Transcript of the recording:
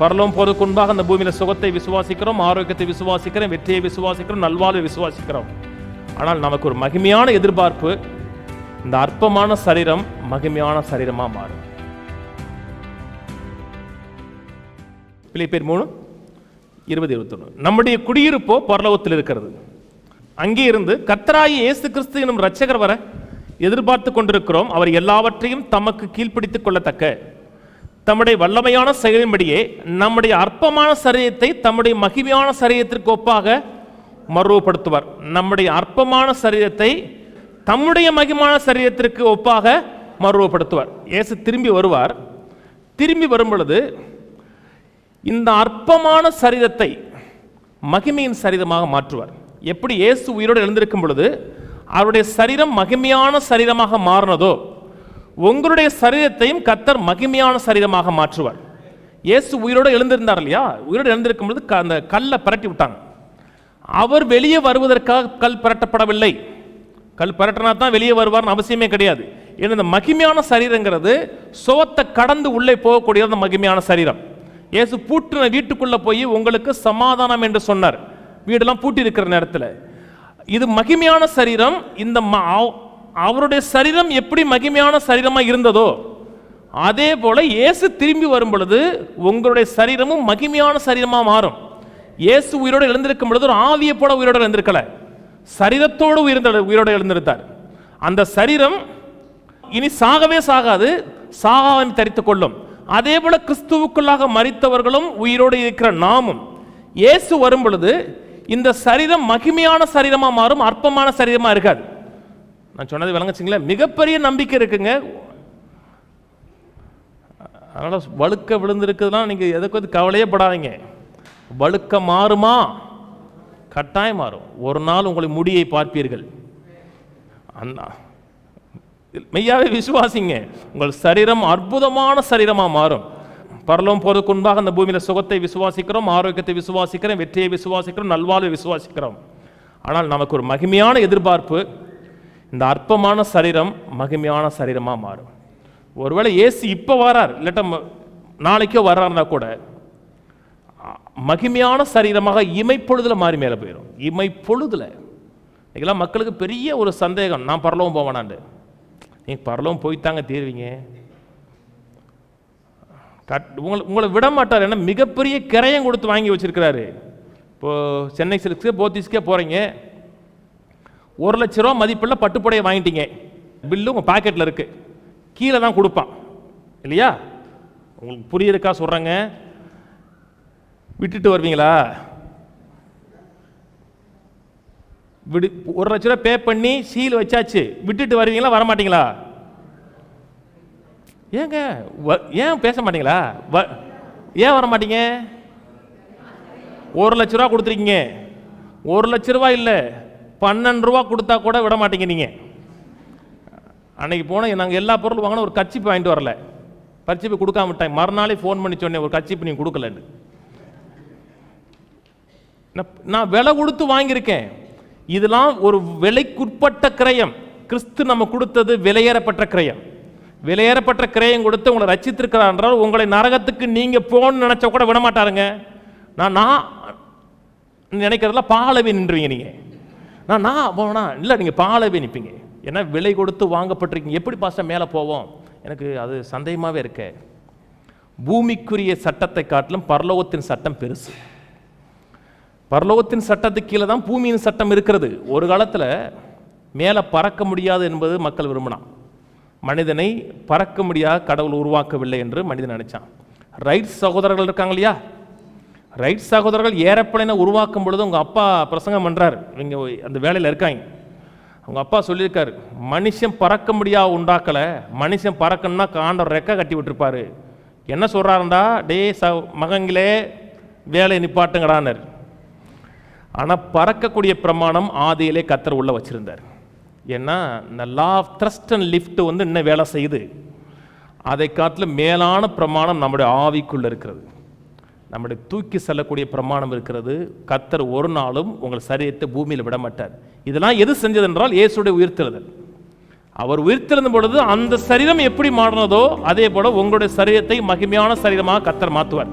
பரலோகம் போறதுக்கு முன்பாக அந்த பூமியில சுகத்தை விசுவாசிக்கிறோம், ஆரோக்கியத்தை விசுவாசிக்கிறோம், வெற்றியை விசுவாசிக்கிறோம், நல்வாழ்வை விசுவாசிக்கிறோம். ஆனால் நமக்கு ஒரு மகிமையான எதிர்பார்ப்பு, இந்த அற்பமான சரீரம் மகிமையான சரீரமா மாறும். பிலிப்பியர் 3:20-21. நம்முடைய குடியிருப்போ பரலோகத்தில் இருக்கிறது. அங்கே இருந்து கர்த்தராகிய இயேசு கிறிஸ்து எனும் இரட்சகர் வர எதிர்பார்த்து கொண்டிருக்கிறோம். அவர் எல்லாவற்றையும் தமக்கு கீழ்ப்பிடித்துக் கொள்ளத்தக்க தம்முடைய வல்லமையான செயலின்படியே நம்முடைய அற்பமான சரீரத்தை தம்முடைய மகிமையான சரீரத்திற்கு ஒப்பாக மறுரூபப்படுத்துவார். நம்முடைய அற்பமான சரீரத்தை தம்முடைய மகிமையான சரீரத்திற்கு ஒப்பாக மறுரூபப்படுத்துவார். இயேசு திரும்பி வருவார். திரும்பி வரும் பொழுது இந்த அற்பமான சரீரத்தை மகிமையின் சரீரமாக மாற்றுவார். எப்படி இயேசு உயிரோடு எழுந்திருக்கும் பொழுது அவருடைய சரீரம் மகிமையான சரீரமாக மாறினதோ, உங்களுடைய சரீரத்தையும் கர்த்தர் மகிமையான சரீரமாக மாற்றுவார். இயேசு உயிரோடு எழுந்திருந்தார் இல்லையா? உயிரோடு எழுந்திருக்கும் பொழுது அந்த கல்லை பரட்டி விட்டாங்க. அவர் வெளியே வருவதற்காக கல் பரட்டப்படவில்லை. கல் பரட்டினா தான் வெளியே வருவார்னு அவசியமே கிடையாது. ஏன்னா இந்த மகிமையான சரீரங்கிறது சோத்தை கடந்து உள்ளே போகக்கூடிய அந்த மகிமையான சரீரம். இயேசு பூட்டின வீட்டுக்குள்ள போய் உங்களுக்கு சமாதானம் என்று சொன்னார். வீடெல்லாம் பூட்டி இருக்கிற நேரத்தில் இது மகிமையான சரீரம். இந்த அவருடைய சரீரம் எப்படி மகிமையான சரீரமாக இருந்ததோ அதே போல இயேசு திரும்பி வரும் பொழுது உங்களுடைய சரீரமும் மகிமையான சரீரமாக மாறும். இயேசு உயிரோடு எழுந்திருக்கும் பொழுது ஒரு ஆவியை போல உயிரோடு எழுந்திருக்கல, சரீரத்தோடு உயிரோடு எழுந்திருந்தார். அந்த சரீரம் இனி சாகவே சாகாது, சாகாவை தரித்துக் கொள்ளும். அதே போல கிறிஸ்துவுக்குள்ளாக மரித்தவர்களும் உயிரோடு இருக்கிற நாமும் இயேசு வரும் பொழுது இந்த சரீரம் மகிமையான சரீரமா மாறும், அற்பமான சரீரமா இருக்காது. நான் சொன்னது விளங்குச்சுங்களா? மிகப்பெரிய நம்பிக்கை இருக்குங்க. அதனால வழுக்க விழுந்திருக்குதுலாம் நீங்க எதுக்கு வந்து கவலையே படாதீங்க. வழுக்க மாறுமா? கட்டாயம் மாறும். ஒரு நாள் உங்களை முடியை பார்ப்பீர்கள். மெய்யாவே விசுவாசிங்க, உங்கள் சரீரம் அற்புதமான சரீரமா மாறும். பரலோகம் போறதுக்கு முன்பாக அந்த பூமியில சுகத்தை விசுவாசிக்கிறோம், ஆரோக்கியத்தை விசுவாசிக்கிறோம், வெற்றியை விசுவாசிக்கிறோம், நல்வாழ்வை விசுவாசிக்கிறோம். ஆனால் நமக்கு ஒரு மகிமையான எதிர்பார்ப்பு, இந்த அற்பமான சரீரம் மகிமையான சரீரமா மாறும். ஒருவேளை இயேசு இப்ப வரார், இல்லாட்ட நாளைக்கோ வர்றாருன்னா கூட மகிமையான சரீரமாக இமைப்பொழுதுல மாறி மேலே போயிடும். இமைப்பொழுதுல இன்னைக்கெல்லாம் மக்களுக்கு பெரிய ஒரு சந்தேகம், நான் பரலோகம் போவேனாண்டு. நீங்கள் பரலோகம் போய்த்தாங்க தீர்வீங்க. உங்களை விட மாட்டார். ஏன்னா மிகப்பெரிய கிரையம் கொடுத்து வாங்கி வச்சிருக்கிறாரு. இப்போது சென்னை சில்க்ஸு போத்தீஸ்க்கே போகிறீங்க, 1 லட்ச ரூபா மதிப்புள்ள பட்டுப்புடையை வாங்கிட்டீங்க. பில்லு உங்கள் பாக்கெட்டில் இருக்குது, கீழே தான் கொடுப்பான் இல்லையா? உங்களுக்கு புரியுதுக்கா சொல்கிறேங்க? விட்டுட்டு வருவீங்களா? 1 லட்ச ரூபா பே பண்ணி சீல் வச்சாச்சு, விட்டுட்டு வருவீங்களா வரமாட்டீங்களா? ஏங்க ஏன் பேச மாட்டீங்களா? ஏன் வர மாட்டீங்க? 1 லட்ச ரூபா கொடுத்துருக்கீங்க. 1 லட்ச ரூபா இல்லை, 12 ரூபா கொடுத்தா கூட விட மாட்டீங்க. நீங்கள் அன்னைக்கு போனால் நாங்கள் எல்லா பொருளும் வாங்கினா ஒரு கச்சிப்பு வாங்கிட்டு வரல, பரிச்சிப்பு கொடுக்காம விட்டாங்க. மறுநாளே ஃபோன் பண்ணி சொன்னேன், ஒரு கச்சிப்பு நீங்கள் கொடுக்கலன்னு. நான் விலை கொடுத்து வாங்கியிருக்கேன். இதெல்லாம் ஒரு விலைக்குட்பட்ட கிரயம். கிறிஸ்து நம்ம கொடுத்தது விலையேறப்பட்ட கிரயம். விலையேறப்பட்ட கிரயம் கொடுத்து உங்களை ரட்சித்திருக்கிறார் என்றால் உங்களை நரகத்துக்கு நீங்க போகணும்னு நினைச்சா கூட விட மாட்டாருங்க. நான் நினைக்கிறதுல பாலவே நின்றுவீங்க. நீங்க நான் போனா இல்லை, நீங்க பாலவே நிற்பீங்க. ஏன்னா விலை கொடுத்து வாங்கப்பட்டிருக்கீங்க. எப்படி பாஸ்டர் மேலே போவோம்? எனக்கு அது சந்தேகமாகவே இருக்க. பூமிக்குரிய சட்டத்தை காட்டிலும் பரலோகத்தின் சட்டம் பெருசு. பரலோகத்தின் சட்டத்துக்கு கீழே தான் பூமியின் சட்டம் இருக்கிறது. ஒரு காலத்தில் மேலே பறக்க முடியாது என்பது மக்கள் விரும்பினான். மனிதனை பறக்க முடியாத கடவுள் உருவாக்கவில்லை என்று மனிதன் நினைச்சான். ரைட் சகோதரர்கள் இருக்காங்க இல்லையா? ரைட் சகோதரர்கள் ஏரோப்ளேனை உருவாக்கும் பொழுது உங்கள் அப்பா பிரசங்கம் பண்ணுறாரு, இங்கே அந்த வேலையில் இருக்காங்க. அவங்க அப்பா சொல்லியிருக்காரு, மனுஷன் பறக்க முடியாது உண்டாக்கலை, மனுஷன் பறக்கணும்னா ஆண்டவர் ரெக்கை கட்டி விட்டுருப்பாரு. என்ன சொல்கிறாருண்டா, டே மகங்களே வேலையை நிப்பாட்டுங்கடானர். ஆனால் பறக்கக்கூடிய பிரமாணம் ஆதியிலே கர்த்தர் உள்ள வச்சிருந்தார். ஏன்னா இந்த law of thrust and lift வந்து இன்னும் வேலை செய்யுது. அதை காட்டிலும் மேலான பிரமாணம் நம்முடைய ஆவிக்குள்ள இருக்கிறது. நம்முடைய தூக்கி செல்லக்கூடிய பிரமாணம் இருக்கிறது. கர்த்தர் ஒரு நாளும் உங்கள் சரீரத்தை பூமியில் விட மாட்டார். இதெல்லாம் எது செஞ்சது என்றால் இயேசுடைய உயிர்த்தெழுதல். அவர் உயிர்த்தெழுந்த பொழுது அந்த சரீரம் எப்படி மாறினதோ அதே போல உங்களுடைய சரீரத்தை மகிமையான சரீரமாக கர்த்தர் மாற்றுவார்.